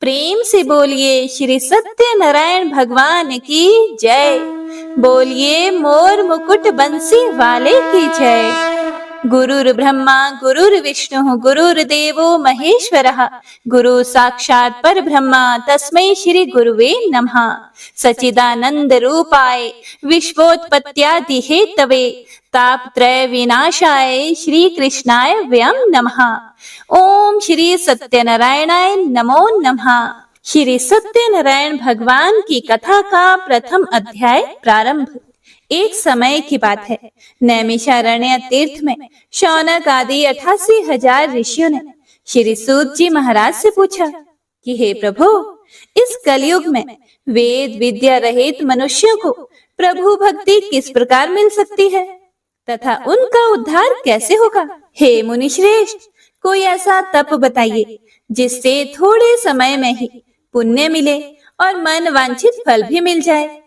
प्रेम से बोलिए श्री सत्यनारायण भगवान की जय। बोलिए मोर मुकुट बंसी वाले की जय। गुरुर् ब्रह्मा गुरुर्विष्णु गुरुर्देवो महेश्वरः गुरु साक्षात् परब्रह्म तस्मै श्री गुरुवे नमः। सच्चिदानंद रूपाय विश्वोत्पत्त्यादि हेतवे तापत्रय विनाशाय श्री कृष्णाय वयं नमः। ओम श्री सत्यनारायणाय नमो नमः। श्री सत्यनारायण भगवान की कथा का प्रथम अध्याय प्रारंभ। एक समय की बात है, नैमिषारण्य तीर्थ में शौनक आदि 88,000 ऋषियों ने श्री सूत जी महाराज से पूछा कि हे प्रभु, इस कलयुग में वेद विद्या रहित मनुष्यों को प्रभु भक्ति किस प्रकार मिल सकती है तथा उनका उद्धार कैसे होगा। हे मुनि श्रेष्ठ, कोई ऐसा तप बताइए जिससे थोड़े समय में ही पुण्य मिले और मन वांछित फल भी मिल जाए।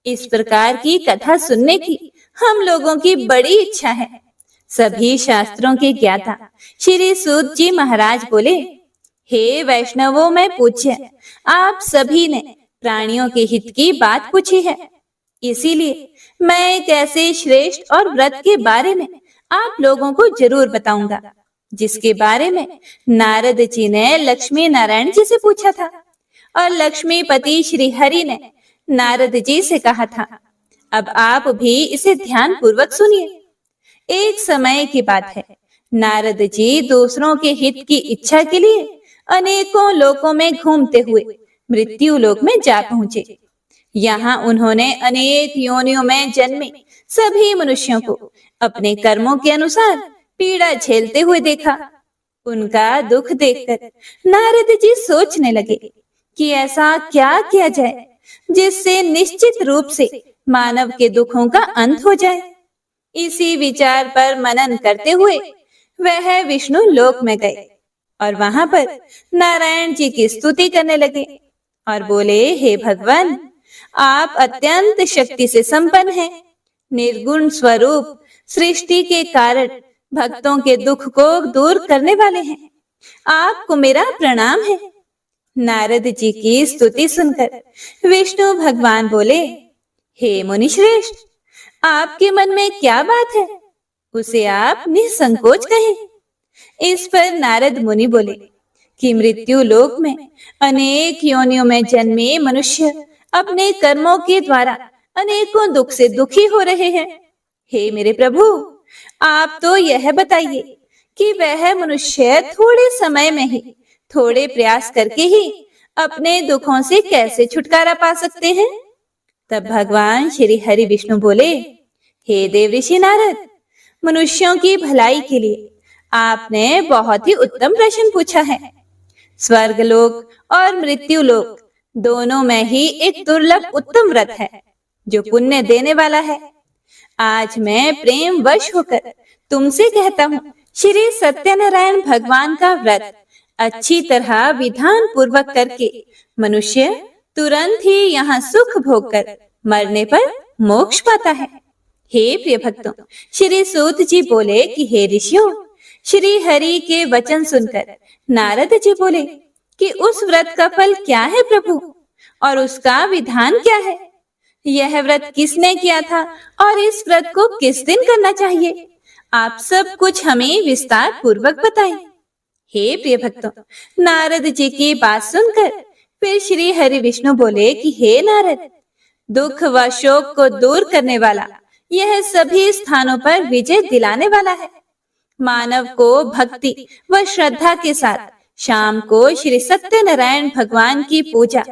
इस प्रकार की कथा सुनने की हम लोगों की बड़ी इच्छा है। सभी शास्त्रों के ज्ञाता श्री सूत जी महाराज बोले, हे वैष्णवों में पूज्य, आप सभी ने प्राणियों के हित की बात पूछी है, इसीलिए मैं एक ऐसे श्रेष्ठ और व्रत के बारे में आप लोगों को जरूर बताऊंगा जिसके बारे में नारद जी ने लक्ष्मी नारायण जी से पूछा था और लक्ष्मीपति श्री हरि ने नारद जी से कहा था। अब आप भी इसे ध्यान पूर्वक सुनिए। एक समय की बात है, नारद जी दूसरों के हित की इच्छा के लिए अनेकों लोकों में घूमते हुए मृत्यु लोक में जा पहुंचे। यहाँ उन्होंने अनेक योनियों में जन्मे सभी मनुष्यों को अपने कर्मों के अनुसार पीड़ा झेलते हुए देखा। उनका दुख देखकर नारद जी सोचने लगे कि ऐसा क्या किया जाए जिससे निश्चित रूप से मानव के दुखों का अंत हो जाए। इसी विचार पर मनन करते हुए वह विष्णु लोक में गए और वहां पर नारायण जी की स्तुति करने लगे और बोले, हे भगवान, आप अत्यंत शक्ति से संपन्न हैं, निर्गुण स्वरूप, सृष्टि के कारण भक्तों के दुख को दूर करने वाले हैं। आपको मेरा प्रणाम है। नारद जी की स्तुति सुनकर विष्णु भगवान बोले, हे मुनि श्रेष्ठ, आपके मन में क्या बात है, उसे आप निसंकोच कहें। इस पर नारद मुनि बोले कि मृत्यु लोक में अनेक योनियों में जन्मे मनुष्य अपने कर्मों के द्वारा अनेकों दुख से दुखी हो रहे हैं। हे मेरे प्रभु, आप तो यह बताइए कि वह मनुष्य थोड़े समय में ही, थोड़े प्रयास करके ही अपने दुखों से कैसे छुटकारा पा सकते हैं। तब भगवान श्री हरि विष्णु बोले, हे देवऋषि नारद, मनुष्यों की भलाई के लिए आपने बहुत ही उत्तम प्रश्न पूछा है। स्वर्ग लोक और मृत्यु लोक दोनों में ही एक दुर्लभ उत्तम व्रत है जो पुण्य देने वाला है। आज मैं प्रेम वश होकर तुमसे कहता हूँ, श्री सत्यनारायण भगवान का व्रत अच्छी तरह विधान पूर्वक करके मनुष्य तुरंत ही यहाँ सुख भोग कर मरने पर मोक्ष पाता है। हे प्रिय भक्तों, श्री सूत जी बोले कि हे ऋषियों, श्री हरि के वचन सुनकर नारद जी बोले कि उस व्रत का फल क्या है प्रभु, और उसका विधान क्या है। यह व्रत किसने किया था और इस व्रत को किस दिन करना चाहिए, आप सब कुछ हमें विस्तार पूर्वक बताएं। हे प्रिय भक्तों, नारद जी की बात सुनकर फिर श्री हरि विष्णु बोले कि हे नारद, दुख व शोक को दूर करने वाला यह सभी स्थानों पर विजय दिलाने वाला है। मानव को भक्ति व श्रद्धा के साथ शाम को श्री सत्यनारायण भगवान की पूजा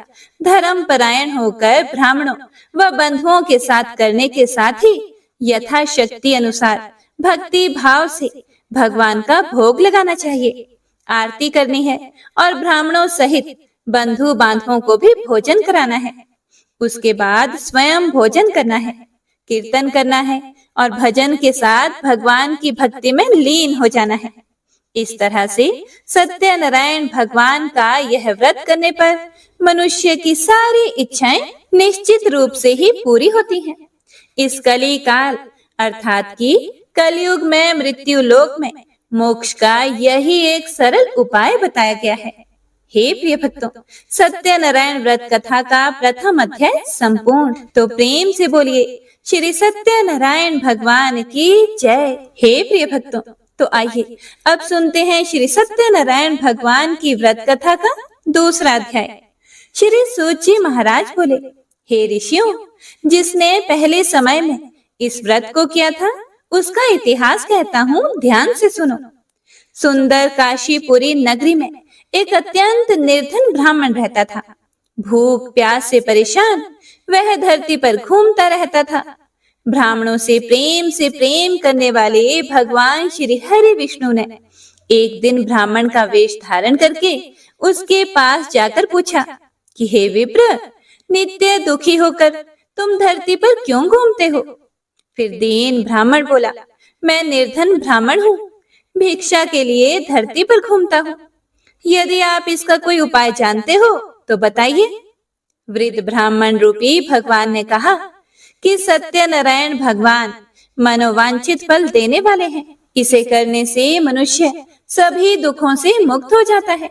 धर्म परायण होकर ब्राह्मणों व बंधुओं के साथ करने के साथ ही यथाशक्ति अनुसार भक्ति भाव से भगवान का भोग लगाना चाहिए, आरती करनी है और ब्राह्मणों सहित बंधु बांधवों को भी भोजन कराना है। उसके बाद स्वयं भोजन करना है, कीर्तन करना है और भजन के साथ भगवान की भक्ति में लीन हो जाना है। इस तरह से सत्यनारायण भगवान का यह व्रत करने पर मनुष्य की सारी इच्छाएं निश्चित रूप से ही पूरी होती हैं। इस कली काल अर्थात कि कलयुग में मृत्यु लोक में मोक्ष का यही एक सरल उपाय बताया गया है। हे प्रिय भक्तों, सत्यनारायण व्रत कथा का प्रथम अध्याय संपूर्ण। तो प्रेम से बोलिए श्री सत्यनारायण भगवान की जय। हे प्रिय भक्तों, तो आइए अब सुनते हैं श्री सत्यनारायण भगवान की व्रत कथा का दूसरा अध्याय। श्री सूत जी महाराज बोले, हे ऋषियों, जिसने पहले समय में इस व्रत को किया था उसका इतिहास कहता हूँ, ध्यान से सुनो। सुंदर काशीपुरी नगरी में एक अत्यंत निर्धन ब्राह्मण रहता था। भूख प्यास से परेशान वह धरती पर घूमता रहता था। ब्राह्मणों से प्रेम करने वाले भगवान श्री हरि विष्णु ने एक दिन ब्राह्मण का वेश धारण करके उसके पास जाकर पूछा कि हे विप्र, नित्य दुखी होकर तुम धरती पर क्यों घूमते हो? फिर दीन ब्राह्मण बोला, मैं निर्धन ब्राह्मण हूँ, भिक्षा के लिए धरती पर घूमता हूँ। यदि आप इसका कोई उपाय जानते हो तो बताइए। वृद्ध ब्राह्मण रूपी भगवान ने कहा कि सत्यनारायण भगवान मनोवांछित फल देने वाले हैं। इसे करने से मनुष्य सभी दुखों से मुक्त हो जाता है।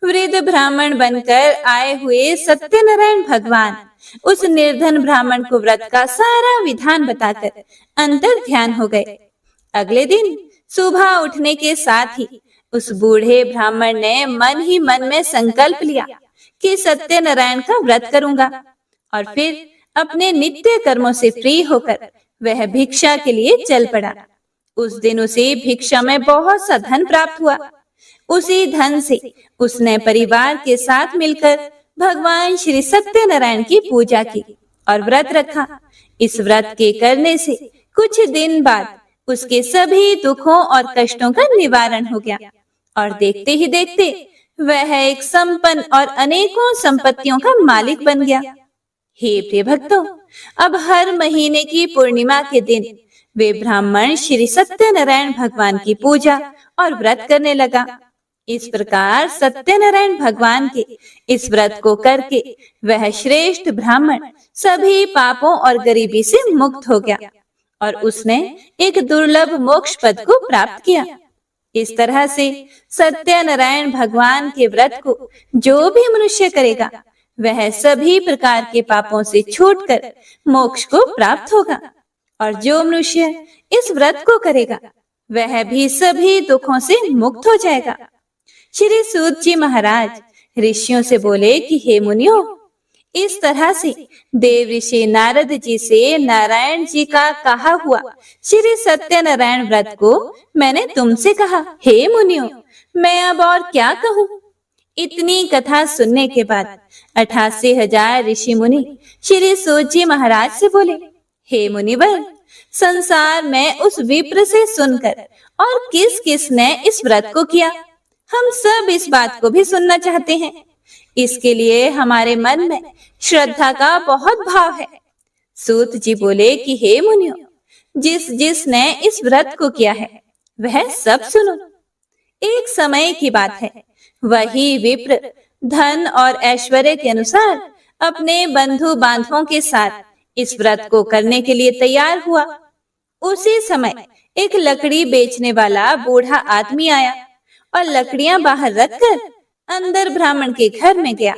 वृद्ध ब्राह्मण बनकर आए हुए सत्यनारायण भगवान उस निर्धन ब्राह्मण को व्रत का सारा विधान बताकर अंतर ध्यान हो गए। अगले दिन सुबह उठने के साथ ही उस बूढ़े ब्राह्मण ने मन ही मन में संकल्प लिया कि सत्यनारायण का व्रत करूंगा, और फिर अपने नित्य कर्मों से फ्री होकर वह भिक्षा के लिए चल पड़ा। उस दिन उसे भिक्षा में बहुत सा धन प्राप्त हुआ। उसी धन से उसने परिवार के साथ मिलकर भगवान श्री सत्यनारायण की पूजा की और व्रत रखा। इस व्रत के करने से कुछ दिन बाद उसके सभी दुखों और कष्टों का निवारण हो गया और देखते ही देखते वह एक संपन्न और अनेकों संपत्तियों का मालिक बन गया। हे प्रिय भक्तों, अब हर महीने की पूर्णिमा के दिन वे ब्राह्मण श्री सत्यनारायण भगवान की पूजा और व्रत करने लगा। इस प्रकार सत्यनारायण भगवान के इस व्रत को करके वह श्रेष्ठ ब्राह्मण सभी पापों और गरीबी से मुक्त हो गया और उसने एक दुर्लभ मोक्ष पद को प्राप्त किया। इस तरह से सत्यनारायण भगवान के व्रत को जो भी मनुष्य करेगा वह सभी प्रकार के पापों से छूटकर मोक्ष को प्राप्त होगा, और जो मनुष्य इस व्रत को करेगा वह भी सभी दुखों से मुक्त हो जाएगा। श्री सूत जी महाराज ऋषियों से बोले कि हे मुनियों, इस तरह से देव ऋषि नारद जी से नारायण जी का कहा हुआ श्री सत्यनारायण व्रत को मैंने तुमसे कहा। हे मुनियों, मैं अब और क्या कहूँ? इतनी कथा सुनने के बाद 88,000 ऋषि मुनि श्री सूत जी महाराज से बोले, हे मुनिवर, संसार में उस विप्र से सुनकर और किस किस ने इस व्रत को किया, हम सब इस बात को भी सुनना चाहते हैं। इसके लिए हमारे मन में श्रद्धा का बहुत भाव है। सूत जी बोले कि हे मुनियों, जिस जिसने इस व्रत को किया है वह सब सुनो। एक समय की बात है, वही विप्र धन और ऐश्वर्य के अनुसार अपने बंधु बांधवों के साथ इस व्रत को करने के लिए तैयार हुआ। उसी समय एक लकड़ी बेचने वाला बूढ़ा आदमी आया और लकड़ियां बाहर रखकर अंदर ब्राह्मण के घर में गया।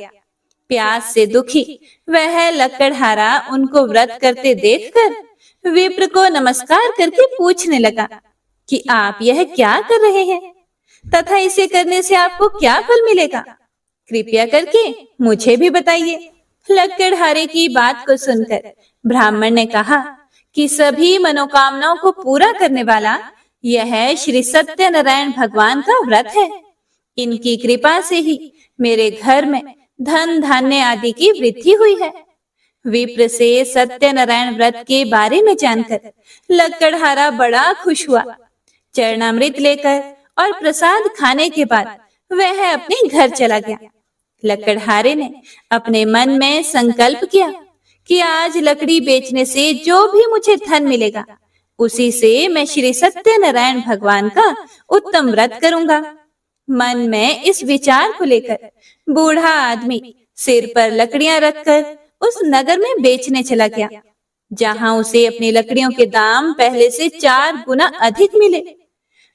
प्यास से दुखी वह लकड़हारा उनको व्रत करते देखकर विप्र को नमस्कार करके पूछने लगा कि आप यह क्या कर रहे हैं तथा इसे करने से आपको क्या फल मिलेगा? कृपया करके मुझे भी बताइए। लकड़हारे की बात को सुनकर ब्राह्मण ने कहा कि सभी मनोकामनाओं को पूरा करने वाला यह श्री सत्यनारायण भगवान का व्रत है। इनकी कृपा से ही मेरे घर में धन धान्य आदि की वृद्धि हुई है। विप्र से सत्यनारायण व्रत के बारे में जानकर लकड़हारा बड़ा खुश हुआ। चरणामृत लेकर और प्रसाद खाने के बाद वह अपने घर चला गया। लकड़हारे ने अपने मन में संकल्प किया कि आज लकड़ी बेचने से जो भी मुझे धन मिलेगा उसी से मैं श्री सत्यनारायण भगवान का उत्तम व्रत करूंगा। मन में इस विचार को लेकर बूढ़ा आदमी सिर पर लकड़ियां रखकर उस नगर में बेचने चला गया, जहां उसे अपनी लकड़ियों के दाम पहले से 4 गुना अधिक मिले।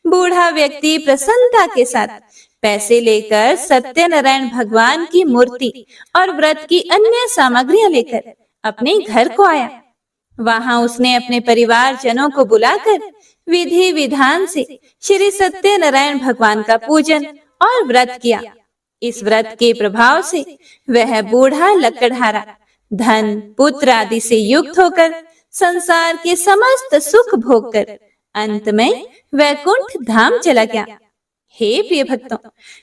बूढ़ा व्यक्ति प्रसन्नता के साथ पैसे लेकर सत्यनारायण भगवान की मूर्ति और व्रत की अन्य सामग्रियां लेकर अपने घर को आया। वहां उसने अपने परिवार जनों को बुलाकर विधि विधान से श्री सत्यनारायण भगवान का पूजन और व्रत किया। इस व्रत के प्रभाव से वह बूढ़ा लकड़हारा धन पुत्र आदि से युक्त होकर संसार के समस्त सुख भोग कर अंत में वैकुंठ धाम चला गया। हे प्रिय भक्तों,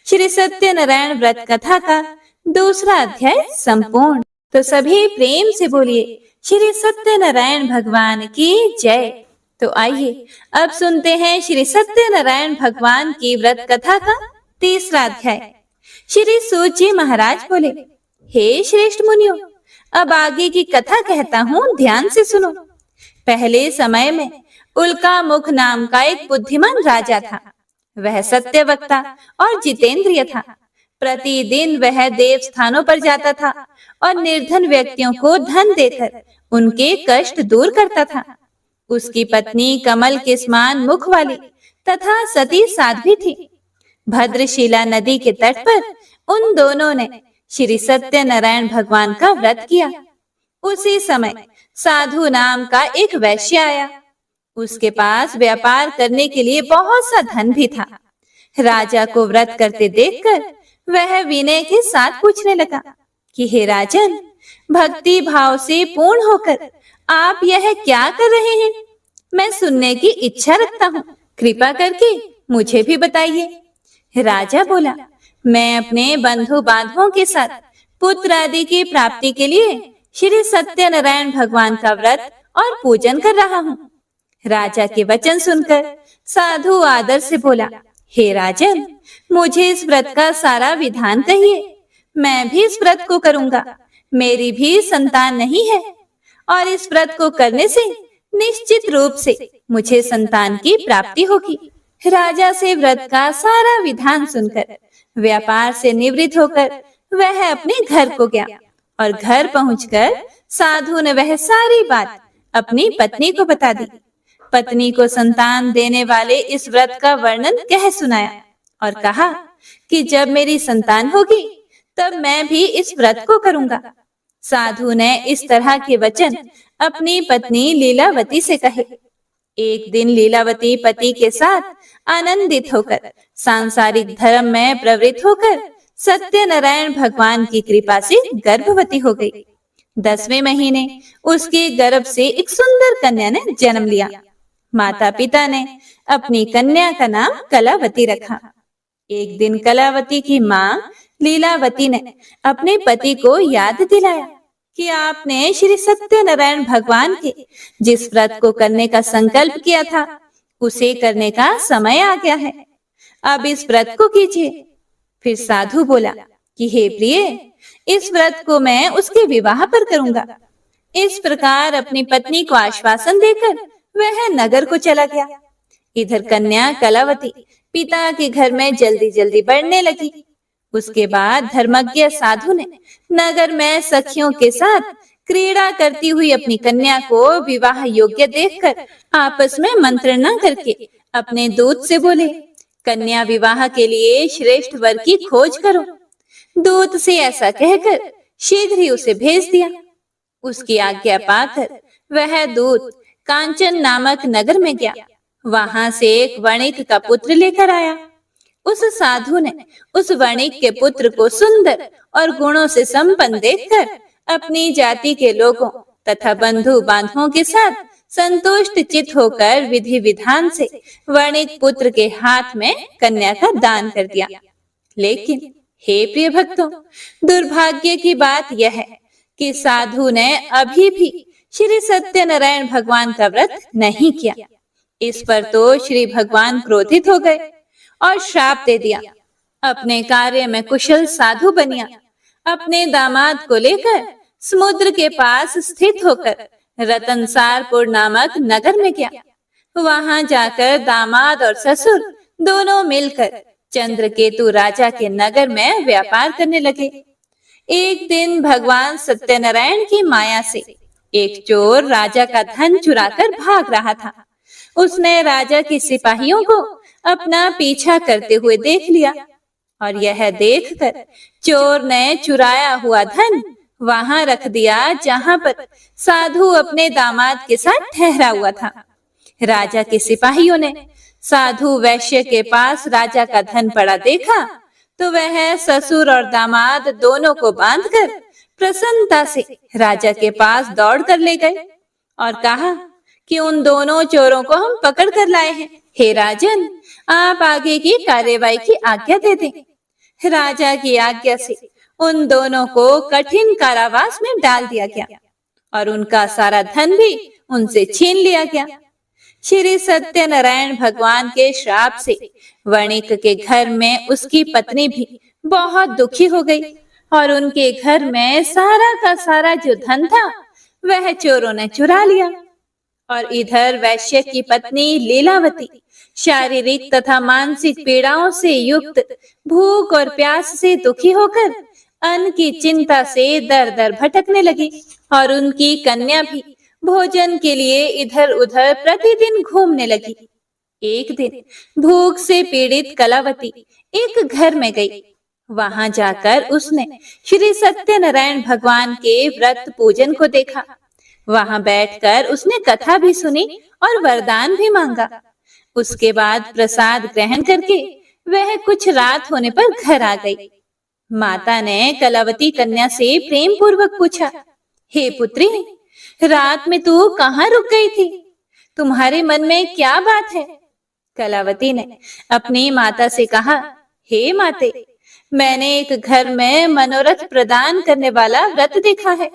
श्री सत्यनारायण व्रत कथा का दूसरा अध्याय संपूर्ण। तो सभी प्रेम से बोलिए श्री सत्यनारायण भगवान की जय। तो आइए अब सुनते हैं श्री सत्यनारायण भगवान की व्रत कथा का तीसरा अध्याय। श्री सूत जी महाराज बोले, हे श्रेष्ठ मुनियों, अब आगे की कथा कहता हूँ, ध्यान से सुनो। पहले समय में उल्का मुख नाम का एक बुद्धिमान राजा था। वह सत्यवक्ता और जितेंद्रिय था। प्रतिदिन वह देव स्थानों पर जाता था और निर्धन व्यक्तियों को धन देकर उनके कष्ट दूर करता था। उसकी पत्नी कमल के समान मुख वाली तथा सती साध्वी थी। भद्रशिला नदी के तट पर उन दोनों ने श्री सत्यनारायण भगवान का व्रत किया। उसी समय साधु नाम का एक वैश्य आया। उसके पास व्यापार करने के लिए बहुत सा धन भी था। राजा को व्रत करते देखकर वह विनय के साथ पूछने लगा कि हे राजन, भक्ति भाव से पूर्ण होकर आप यह क्या कर रहे हैं? मैं सुनने की इच्छा रखता हूँ, कृपा करके मुझे भी बताइए। राजा बोला, मैं अपने बंधु बांधवों के साथ पुत्र आदि की प्राप्ति के लिए श्री सत्यनारायण भगवान का व्रत और पूजन कर रहा हूँ। राजा के वचन सुनकर साधु आदर से बोला, हे राजन, मुझे इस व्रत का सारा विधान कहिए। मैं भी इस व्रत को करूंगा। मेरी भी संतान नहीं है और इस व्रत को करने से निश्चित रूप से मुझे संतान की प्राप्ति होगी। राजा से व्रत का सारा विधान सुनकर व्यापार से निवृत्त होकर वह अपने घर को गया और घर पहुंचकर साधु ने वह सारी बात अपनी पत्नी को बता दी। पत्नी को संतान देने वाले इस व्रत का वर्णन कह सुनाया और कहा कि जब मेरी संतान होगी तब मैं भी इस व्रत को करूंगा। साधु ने इस तरह के वचन अपनी पत्नी लीलावती से कहे। एक दिन लीलावती पति के साथ आनंदित होकर सांसारिक धर्म में प्रवृत्त होकर सत्यनारायण भगवान की कृपा से गर्भवती हो गई। 10वें महीने उसके गर्भ से एक सुंदर कन्या ने जन्म लिया। माता पिता ने अपनी कन्या का नाम कलावती रखा। एक दिन कलावती की माँ लीलावती ने अपने पति को याद दिलाया कि आपने श्री सत्यनारायण भगवान के जिस व्रत को करने का संकल्प किया था उसे करने का समय आ गया है। अब इस व्रत को कीजिए। फिर साधु बोला कि हे प्रिय, इस व्रत को मैं उसके विवाह पर करूंगा। इस प्रकार अपनी पत्नी को आश्वासन देकर वह नगर को चला गया। इधर कन्या कलावती पिता के घर में जल्दी जल्दी बढ़ने लगी। उसके बाद धर्मज्ञ साधु ने नगर में सखियों के साथ क्रीड़ा करती हुई अपनी कन्या को विवाह योग्य देखकर आपस में मंत्रणा करके अपने दूत से बोले, कन्या विवाह के लिए श्रेष्ठ वर की खोज करो। दूत से ऐसा कहकर शीघ्र ही उसे भेज दिया। उसकी आज्ञा पाकर वह दूत कांचन नामक नगर में गया। वहां से एक वणिक का पुत्र लेकर आया। उस साधु ने उस वणिक के पुत्र को सुंदर और गुणों से संपन्न देखकर अपनी जाति के लोगों तथा बंधु बांधवों के साथ संतुष्ट चित होकर विधि विधान से वणिक पुत्र के हाथ में कन्या का दान कर दिया। लेकिन हे प्रिय भक्तों, दुर्भाग्य की बात यह है कि साधु ने अभी भी श्री सत्यनारायण भगवान का व्रत नहीं किया। इस पर तो श्री भगवान क्रोधित हो गए और श्राप दे दिया। अपने कार्य में कुशल साधु बनिया अपने दामाद को लेकर समुद्र के पास स्थित होकर रतनसारपुर नामक नगर में गया। वहां जाकर दामाद और ससुर दोनों मिलकर चंद्रकेतु राजा के नगर में व्यापार करने लगे। एक दिन भगवान सत्यनारायण की माया से एक चोर राजा का धन चुराकर भाग रहा था। उसने राजा के सिपाहियों को अपना पीछा करते हुए देख लिया। और यह देखकर चोर ने चुराया हुआ धन वहां रख दिया जहां पर साधु अपने दामाद के साथ ठहरा हुआ था। राजा के सिपाहियों ने साधु वैश्य के पास राजा का धन पड़ा देखा तो वह ससुर और दामाद दोनों को बांधकर प्रसन्नता से राजा के पास दौड़ कर ले गए और कहा कि उन दोनों चोरों को हम पकड़ कर लाए हैं। हे राजन, आप आगे की कार्यवाही की आज्ञा दे दें। राजा की आज्ञा से उन दोनों को कठिन कारावास में डाल दिया गया और उनका सारा धन भी उनसे छीन लिया गया। श्री सत्यनारायण भगवान के श्राप से वणिक के घर में उसकी पत्नी भी बहुत दुखी हो गई और उनके घर में सारा का सारा जो धन था वह चोरों ने चुरा लिया। और इधर वैश्य की पत्नी लीलावती शारीरिक तथा मानसिक पीड़ाओं से युक्त भूख और प्यास से दुखी होकर अन्न की चिंता से दर दर भटकने लगी और उनकी कन्या भी भोजन के लिए इधर उधर प्रतिदिन घूमने लगी। एक दिन भूख से पीड़ित कलावती एक घर में गई। वहां जाकर उसने श्री सत्यनारायण भगवान के व्रत पूजन को देखा। वहां बैठकर उसने कथा भी सुनी और वरदान भी मांगा। उसके बाद प्रसाद ग्रहण करके वह कुछ रात होने पर घर आ गई। माता ने कलावती कन्या से प्रेम पूर्वक पूछा, हे पुत्री, रात में तू कहाँ रुक गई थी? तुम्हारे मन में क्या बात है? कलावती ने अपनी माता से कहा, हे माते, मैंने एक घर में मनोरथ प्रदान करने वाला व्रत देखा है।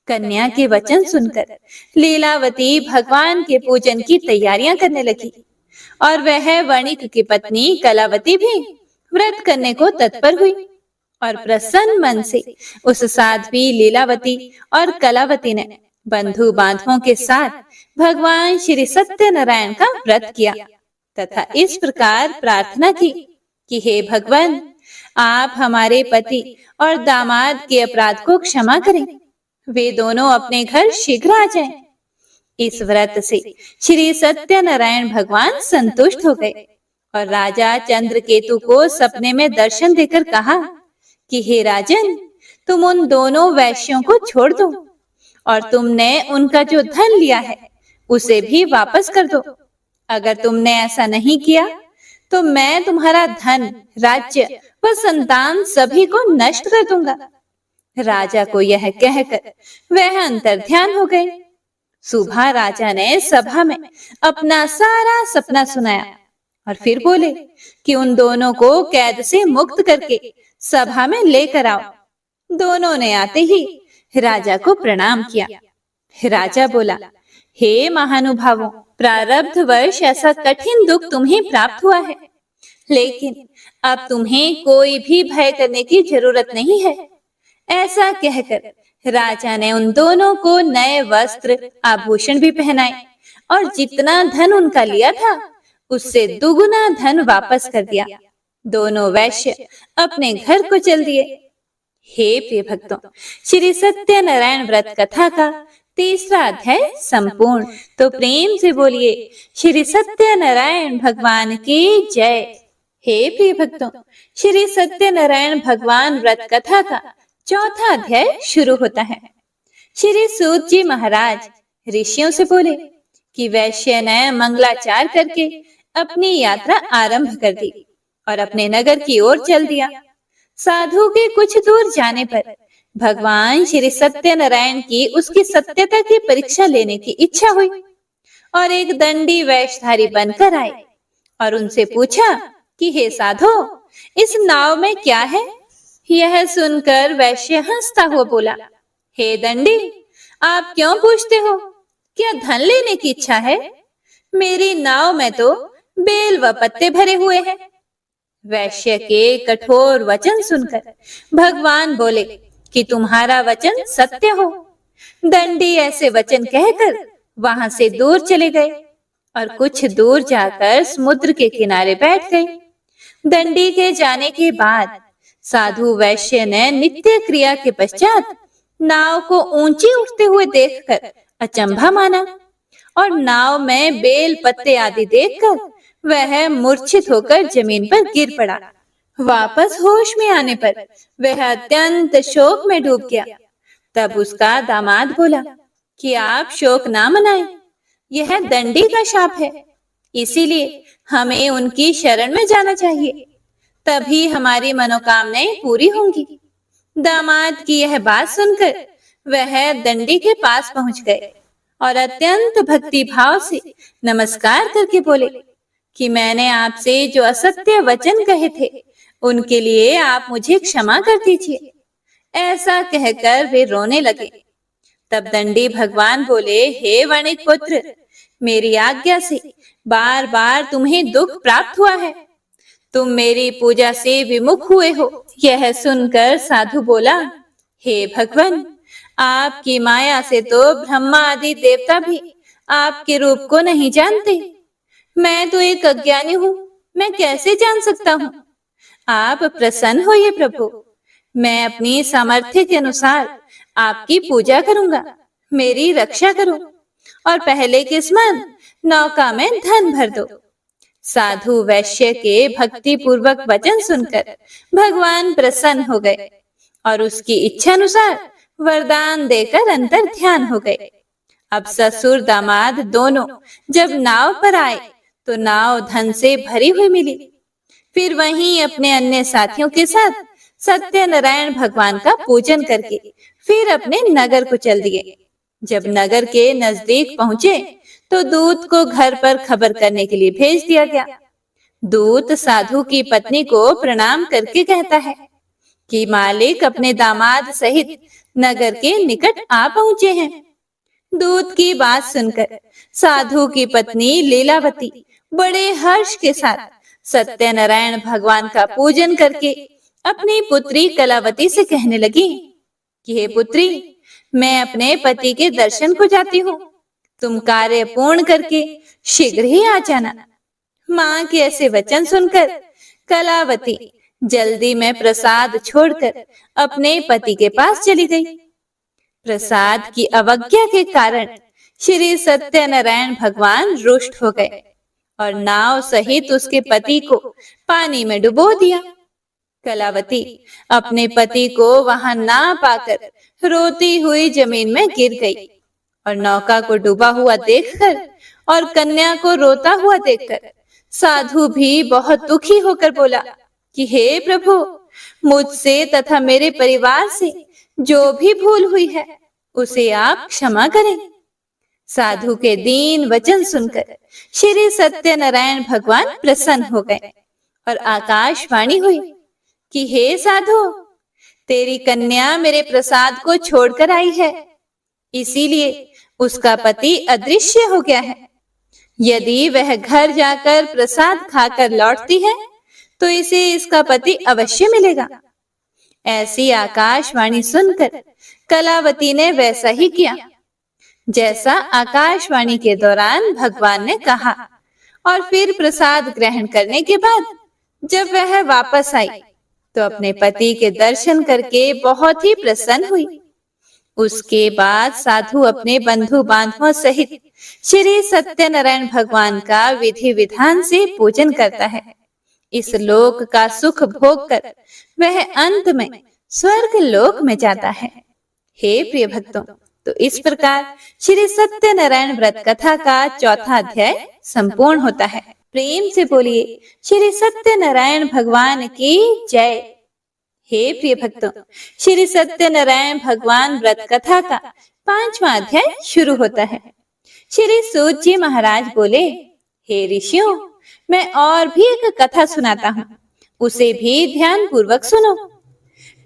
कन्या के वचन सुनकर लीलावती भगवान के पूजन की तैयारियां करने लगी और वह वणिक की पत्नी कलावती भी व्रत करने को तत्पर हुई और प्रसन्न मन से उस साध्वी लीलावती और कलावती ने बंधु बांधवों के साथ भगवान श्री सत्यनारायण का व्रत किया तथा इस प्रकार प्रार्थना की कि हे भगवान, आप हमारे पति और दामाद के अपराध को क्षमा करें। वे दोनों अपने घर शीघ्र आ जाएं। इस व्रत से श्री सत्यनारायण भगवान संतुष्ट हो गए और राजा चंद्रकेतु को सपने में दर्शन देकर कहा कि हे राजन, तुम उन दोनों वैश्यों को छोड़ दो और तुमने उनका जो धन लिया है उसे भी वापस कर दो। अगर तुमने ऐसा नहीं किया तो मैं तुम्हारा धन, राज्य व संतान सभी को नष्ट कर दूंगा। राजा को यह कहकर वह अंतर्ध्यान हो गए। सुबह राजा ने सभा में अपना सारा सपना सुनाया और फिर बोले कि उन दोनों को कैद से मुक्त करके सभा में लेकर आओ। दोनों ने आते ही राजा को प्रणाम किया। राजा बोला, हे महानुभावों, प्रारब्ध वर्ष ऐसा कठिन दुख तुम्हें प्राप्त हुआ है, लेकिन अब तुम्हें कोई भी भय करने की जरूरत नहीं है। ऐसा कहकर राजा ने उन दोनों को नए वस्त्र आभूषण भी पहनाए और जितना धन उनका लिया था उससे दुगुना धन वापस कर दिया। दोनों वैश्य अपने घर को चल दिए। हे प्रिय भक्तों, श्री सत्यनारायण व्रत कथा का तीसरा अध्याय संपूर्ण। तो प्रेम से बोलिए श्री सत्यनारायण भगवान की जय। हे प्रिय भक्तों, श्री सत्यनारायण भगवान व्रत कथा का चौथा अध्याय शुरू होता है। श्री सूत जी महाराज ऋषियों से बोले कि वैश्य ने मंगलाचार करके अपनी यात्रा आरंभ कर दी और अपने नगर की ओर चल दिया। साधु के कुछ दूर जाने पर भगवान श्री सत्यनारायण की उसकी सत्यता की परीक्षा लेने की इच्छा हुई और एक दंडी वेशधारी बनकर आए और उनसे पूछा कि हे साधो, इस नाव में क्या है? यह सुनकर वैश्य हंसता हुआ बोला, हे दंडी, आप क्यों पूछते हो? क्या धन लेने की इच्छा है? मेरी नाव में तो बेल व पत्ते भरे हुए हैं। वैश्य के कठोर वचन सुनकर भगवान बोले कि तुम्हारा वचन सत्य हो। दंडी ऐसे वचन कहकर वहां से दूर चले गए और कुछ दूर जाकर समुद्र के किनारे बैठ गए। दंडी के जाने के बाद साधु वैश्य ने नित्य क्रिया के पश्चात नाव को ऊंची उठते हुए देखकर अचंभा माना और नाव में बेल पत्ते आदि देखकर वह मूर्छित होकर जमीन पर गिर पड़ा वापस होश में आने पर वह अत्यंत शोक में डूब गया। तब उसका दामाद बोला कि आप शोक ना मनाएं, यह दंडी का शाप है, इसीलिए हमें उनकी शरण में जाना चाहिए, तभी हमारी मनोकामनाएं पूरी होंगी। दामाद की यह बात सुनकर वह दंडी के पास पहुंच गए और अत्यंत भक्ति भाव से नमस्कार करके बोले कि मैंने आपसे जो असत्य वचन कहे थे उनके लिए आप मुझे क्षमा कर दीजिए। ऐसा कहकर वे रोने लगे। तब दंडी भगवान बोले, हे वणिक पुत्र, मेरी आज्ञा से बार बार तुम्हें दुख प्राप्त हुआ है, तुम मेरी पूजा से विमुख हुए हो। यह सुनकर साधु बोला, हे भगवान, आपकी माया से तो ब्रह्मा आदि देवता भी आपके रूप को नहीं जानते। मैं तो एक अज्ञानी हूँ, मैं कैसे जान सकता हूँ? आप प्रसन्न होइए प्रभु, मैं अपनी सामर्थ्य के अनुसार आपकी पूजा करूंगा, मेरी रक्षा करो और पहले के समान नौका में धन भर दो। साधु वैश्य के भक्ति पूर्वक वचन सुनकर भगवान प्रसन्न हो गए और उसकी इच्छा अनुसार वरदान देकर अंतर ध्यान हो गए। अब ससुर दामाद दोनों जब नाव पर आए तो नाव धन से भरी हुई मिली। फिर वहीं अपने अन्य साथियों के साथ सत्यनारायण भगवान का पूजन करके फिर अपने नगर को चल दिए। जब नगर के नजदीक पहुंचे तो दूत को घर पर खबर करने के लिए भेज दिया गया। दूत साधु की पत्नी को प्रणाम करके कहता है कि मालिक अपने दामाद सहित नगर के निकट आ पहुंचे हैं। दूत की बात सुनकर साधु की पत्नी लीलावती बड़े हर्ष के साथ सत्यनारायण भगवान का पूजन करके अपनी पुत्री कलावती से कहने लगी कि हे पुत्री, मैं अपने पति के दर्शन को जाती हूँ, तुम कार्य पूर्ण करके शीघ्र ही आ जाना। माँ के ऐसे वचन सुनकर कलावती जल्दी में प्रसाद छोड़कर अपने पति के पास चली गई। प्रसाद की अवज्ञा के कारण श्री सत्यनारायण भगवान रुष्ट हो गए और नाव सहित उसके पति को पानी में डुबो दिया। कलावती अपने पति को वहां ना पाकर रोती हुई जमीन में गिर गई और नौका को डूबा हुआ देखकर और कन्या को रोता हुआ देखकर साधु भी बहुत दुखी होकर बोला कि हे प्रभु, मुझसे तथा मेरे परिवार से जो भी भूल हुई है उसे आप क्षमा करें। साधु के दीन वचन सुनकर श्री सत्यनारायण भगवान प्रसन्न हो गए और आकाशवाणी हुई कि हे साधु, तेरी कन्या मेरे प्रसाद को छोड़कर आई है, इसीलिए उसका पति अदृश्य हो गया है। यदि वह घर जाकर प्रसाद खाकर लौटती है तो इसे इसका पति अवश्य मिलेगा। ऐसी आकाशवाणी सुनकर कलावती ने वैसा ही किया जैसा आकाशवाणी के दौरान भगवान ने कहा और फिर प्रसाद ग्रहण करने के बाद जब वह वापस आई तो अपने पति के दर्शन करके बहुत ही प्रसन्न हुई। उसके बाद साधु अपने बंधु बांधवों सहित श्री सत्यनारायण भगवान का विधि विधान से पूजन करता है। इस लोक का सुख भोग कर वह अंत में स्वर्ग लोक में जाता है। हे प्रिय भक्तों, तो इस प्रकार श्री सत्यनारायण व्रत कथा का चौथा अध्याय संपूर्ण होता है। प्रेम से बोलिए श्री सत्यनारायण भगवान की जय। हे प्रिय भक्तों, श्री सत्यनारायण भगवान व्रत कथा का 5वां अध्याय शुरू होता है। श्री सूत जी महाराज बोले, हे ऋषियों, मैं और भी एक कथा सुनाता हूँ, उसे भी ध्यान पूर्वक सुनो।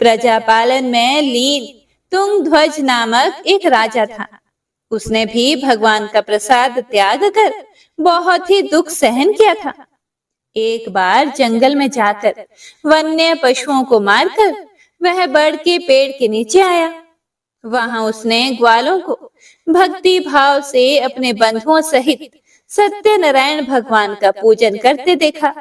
प्रजापालन में लीन तुंगध्वज नामक एक राजा था। उसने भी भगवान का प्रसाद त्याग कर बहुत ही दुख सहन किया था। एक बार जंगल में जाकर वन्य पशुओं को मारकर वह बड़ के पेड़ के नीचे आया। वहां उसने ग्वालों को भक्ति भाव से अपने बंधुओं सहित सत्यनारायण भगवान का पूजन करते देखा।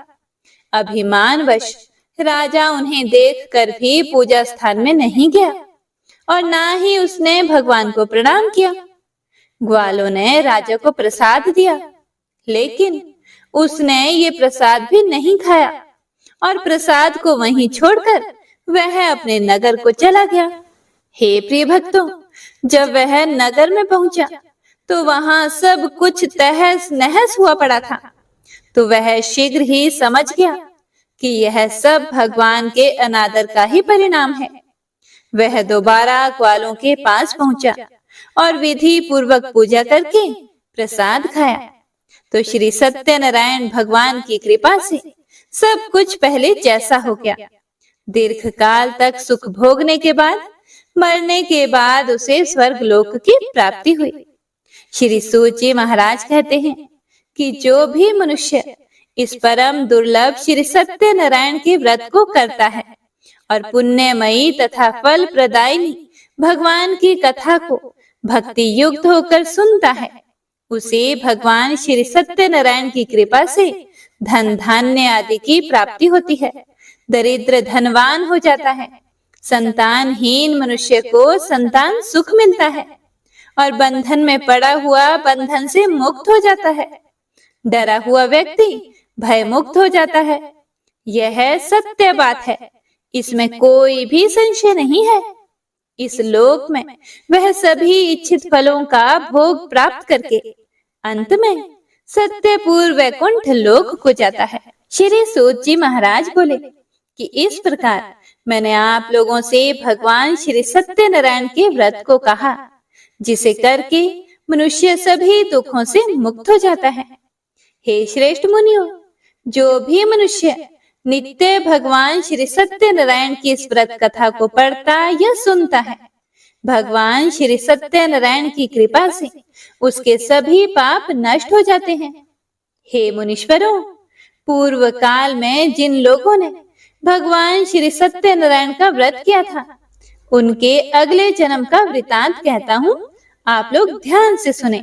अभिमानवश राजा उन्हें देखकर भी पूजा स्थान में नहीं गया और ना ही उसने भगवान को प्रणाम किया। ग्वालों ने राजा को प्रसाद दिया, लेकिन उसने ये प्रसाद भी नहीं खाया और प्रसाद को वहीं छोड़कर वह अपने नगर को चला गया। हे प्रिय भक्तों, जब वह नगर में पहुंचा तो वहां सब कुछ तहस नहस हुआ पड़ा था। तो वह शीघ्र ही समझ गया कि यह सब भगवान के अनादर का ही परिणाम है। वह दोबारा ग्वालों के पास पहुंचा और विधि पूर्वक पूजा करके प्रसाद खाया। तो श्री सत्यनारायण भगवान की कृपा से सब कुछ पहले जैसा हो गया। दीर्घ काल तक सुख भोगने के बाद मरने के बाद उसे स्वर्ग लोक की प्राप्ति हुई। श्री सूत जी महाराज कहते हैं कि जो भी मनुष्य इस परम दुर्लभ श्री सत्यनारायण के व्रत को करता है और पुण्यमयी तथा फल प्रदायिनी भगवान की कथा को भक्ति युक्त होकर सुनता है, उसे भगवान श्री सत्यनारायण की कृपा से धन धान्य आदि की प्राप्ति होती है। दरिद्र धनवान हो जाता है, संतानहीन मनुष्य को संतान सुख मिलता है और बंधन में पड़ा हुआ बंधन से मुक्त हो जाता है। डरा हुआ व्यक्ति भय मुक्त हो जाता है। यह सत्य बात है, इसमें कोई भी संशय नहीं है। इस लोक में वह सभी इच्छित फलों का भोग प्राप्त करके अंत में सत्यपुर वैकुंठ लोक को जाता है। श्री सूत जी महाराज बोले कि इस प्रकार मैंने आप लोगों से भगवान श्री सत्यनारायण के व्रत को कहा, जिसे करके मनुष्य सभी दुखों से मुक्त हो जाता है। हे श्रेष्ठ मुनियों, जो भी मनुष्य नित्य भगवान श्री सत्यनारायण की इस व्रत कथा को पढ़ता या सुनता है, भगवान श्री सत्यनारायण की कृपा से उसके सभी पाप नष्ट हो जाते हैं। हे मुनीश्वरों, पूर्व काल में जिन लोगों ने भगवान श्री सत्यनारायण का व्रत किया था, उनके अगले जन्म का वृतांत कहता हूँ, आप लोग ध्यान से सुने।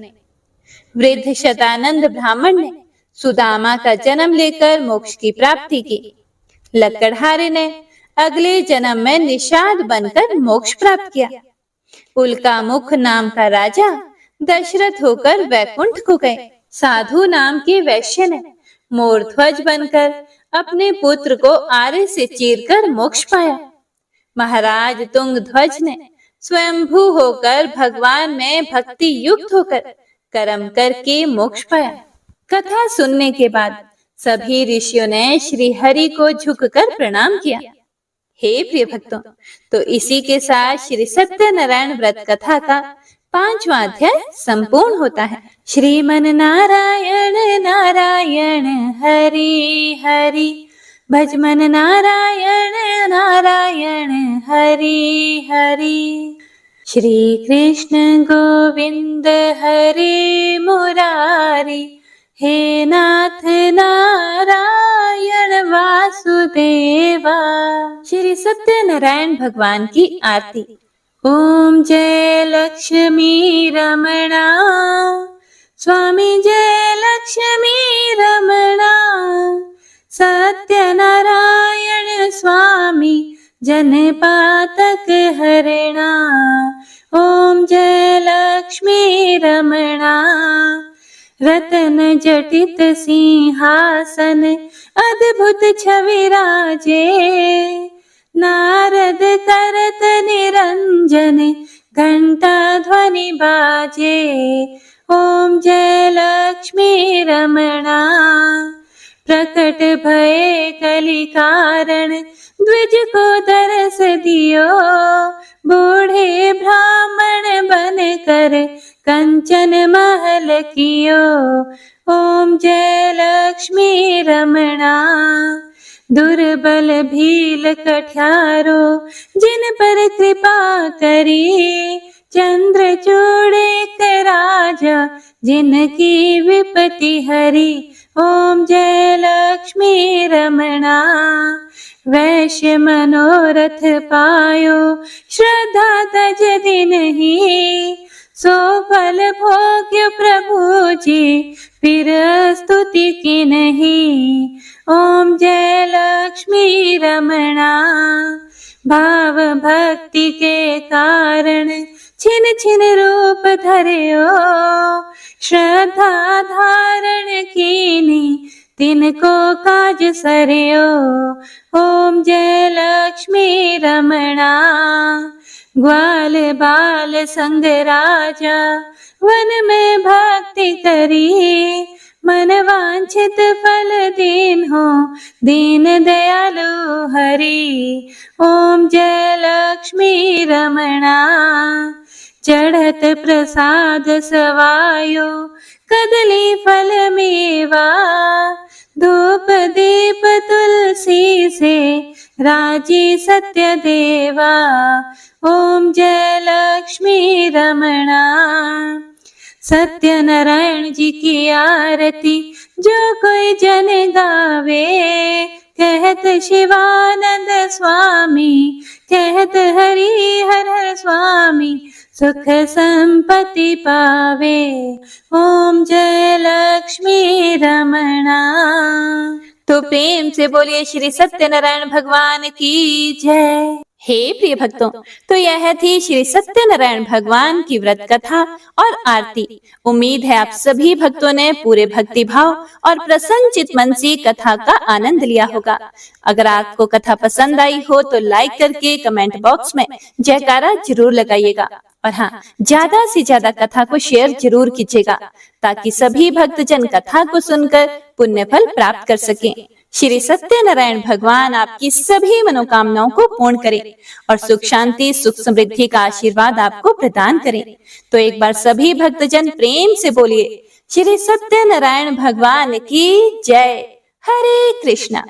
वृद्ध शतानंद ब्राह्मण ने सुदामा का जन्म लेकर मोक्ष की प्राप्ति की। लकड़हारे ने अगले जन्म में निषाद बनकर मोक्ष प्राप्त किया। उल्का मुख नाम का राजा दशरथ होकर वैकुंठ को गए। साधु नाम के वैश्य ने मोर ध्वज बनकर अपने पुत्र को आरे से चीरकर मोक्ष पाया। महाराज तुंग ध्वज ने स्वयंभू होकर भगवान में भक्ति युक्त होकर कर्म करके मोक्ष पाया। कथा सुनने के बाद सभी ऋषियों ने श्री हरि को झुककर प्रणाम किया। हे प्रिय भक्तों, तो इसी के साथ श्री सत्यनारायण व्रत कथा का 5वां अध्याय संपूर्ण होता है। श्रीमन नारायण नारायण हरि हरि, भजमन नारायण नारायण हरि हरि। श्री कृष्ण गोविंद हरे मुरारी, हे नाथ नारायण वासुदेवा। श्री सत्यनारायण भगवान की आरती। ओम जय लक्ष्मी रमणा, स्वामी जय लक्ष्मी रमणा, सत्यनारायण स्वामी जनपातक हरणा। ओम जय लक्ष्मी रमणा, रतन जटित सिंहासन अद्भुत छवि राजे, नारद करत निरंजन घंटा ध्वनि बाजे। ओम जय लक्ष्मी रमणा, प्रकट भये कलि कारण द्विज को दरस दियो, बूढ़े ब्राह्मण बन कर कंचन महल कियो। ओम जय लक्ष्मी रमणा, दुर्बल भील कठियारो जिन पर कृपा करी, चंद्रचूड़ एक राजा जिनकी विपत्ति हरी। ओम जय लक्ष्मी रमणा, वैश्य मनोरथ पायो श्रद्धा तज दिन ही, सो फल भोग्य प्रभु जी फिर स्तुति की नहीं। ओम जय लक्ष्मी रमणा, भाव भक्ति के कारण छिन छिन रूप धर्यो, श्रद्धा धारण कीनी तिनको काज सरयो। ओम जय लक्ष्मी रमणा। ग्वाल बाल संग राजा वन में भक्ति करी। मन वांछित फल दीन हो दीन दयालु हरि। ओम जय लक्ष्मी रमणा। चढ़त प्रसाद सवायो कदली फल मेवा। धूप दीप तुलसी से राजी सत्य देवा। ओम जय लक्ष्मी रमणा। सत्य नारायण जी की आरती जो कोई जन गावे। कहत शिवानंद स्वामी कहत हरि हर हर स्वामी। सुख संपत्ति पावे। ओम जय लक्ष्मी रमणा। तो प्रेम से बोलिए श्री सत्यनारायण भगवान की जय। हे प्रिय भक्तों, तो यह थी श्री सत्यनारायण भगवान की व्रत कथा और आरती। उम्मीद है आप सभी भक्तों ने पूरे भक्ति भाव और प्रसन्न चित मन से कथा का आनंद लिया होगा। अगर आपको कथा पसंद आई हो तो लाइक करके कमेंट बॉक्स में जयकारा जरूर लगाइएगा। और हाँ, ज्यादा से ज्यादा कथा को शेयर जरूर कीजिएगा ताकि सभी भक्तजन कथा को सुनकर पुण्य फल प्राप्त कर सकें। श्री सत्यनारायण भगवान आपकी सभी मनोकामनाओं को पूर्ण करें और सुख शांति सुख समृद्धि का आशीर्वाद आपको प्रदान करें। तो एक बार सभी भक्तजन प्रेम से बोलिए श्री सत्यनारायण भगवान की जय। हरे कृष्णा।